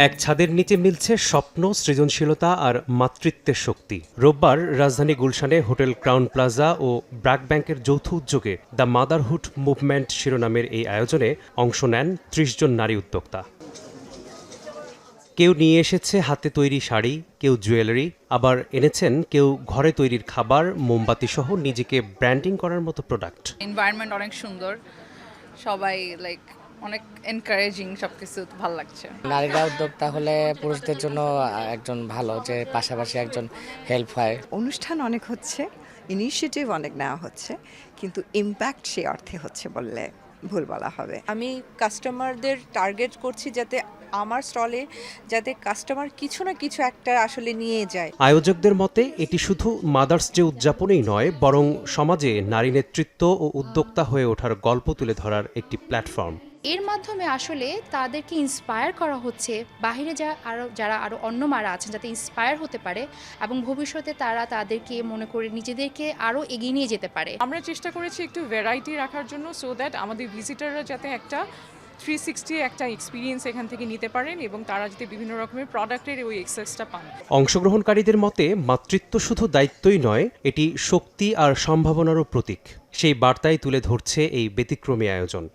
এক ছাদের নিচে মিলছে স্বপ্ন, সৃজনশীলতা আর মাতৃত্বের শক্তি। রোববার রাজধানী গুলশানে হোটেল ক্রাউন প্লাজা ও ব্র্যাক ব্যাংকের যৌথ উদ্যোগে দ্য মাদারহুড মুভমেন্ট শিরোনামের এই আয়োজনে অংশ নেন ৩০ জন নারী উদ্যোক্তা। কেউ নিয়ে এসেছে হাতে তৈরি শাড়ি, কেউ জুয়েলারি, আবার এনেছেন কেউ ঘরে তৈরির খাবার, মোমবাতি সহ নিজেকে ব্র্যান্ডিং করার মতো প্রোডাক্ট। এনভায়রনমেন্ট অনেক সুন্দর, সবাই অনেক এনকারেজিং, সবকিছু ভালো লাগছে। নারীরা উদ্যোক্তা হলে পুরুষদের জন্য একজন ভালো, যে পাশাপাশি একজন হেল্প হয়। অনুষ্ঠান অনেক হচ্ছে, ইনিশিয়েটিভ অনেক নেওয়া হচ্ছে, কিন্তু ইম্প্যাক্ট সে অর্থে হচ্ছে বললে ভুল বলা হবে। আমি কাস্টমারদের টার্গেট করছি যাতে আমার স্টলে যাতে কাস্টমার কিছু না কিছু একটা আসলে নিয়ে যায়। আয়োজকদের মতে এটি শুধু মাদার্স ডে উদযাপনেই নয়, বরং সমাজে নারী নেতৃত্ব ও উদ্যোক্তা হয়ে ওঠার গল্প তুলে ধরার একটি প্ল্যাটফর্ম। এর মাধ্যমে আসলে তাদেরকে ইন্সপায়ার করা হচ্ছে, বাহিরে যারা আরও অন্য মারা আছেন যাতে ইন্সপায়ার হতে পারে এবং ভবিষ্যতে তারা তাদেরকে মনে করে নিজেদেরকে আরও এগিয়ে নিয়ে যেতে পারে। আমরা চেষ্টা করেছি একটু ভ্যারাইটি রাখার জন্য, সো দ্যাট আমাদের ভিজিটাররা যাতে একটা 360 একটা এক্সপিরিয়েন্স এখান থেকে নিতে পারেন এবং তারা যাতে বিভিন্ন রকমের প্রোডাক্টের ওই এক্সেসটা পান। অংশগ্রহণকারীদের মতে মাতৃত্ব শুধু দায়িত্বই নয়, এটি শক্তি আর সম্ভাবনারও প্রতীক। সেই বার্তাই তুলে ধরছে এই ব্যতিক্রমী আয়োজন।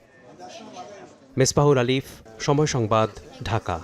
মেসবাহুল আলিফ, সময় সংবাদ, ঢাকা।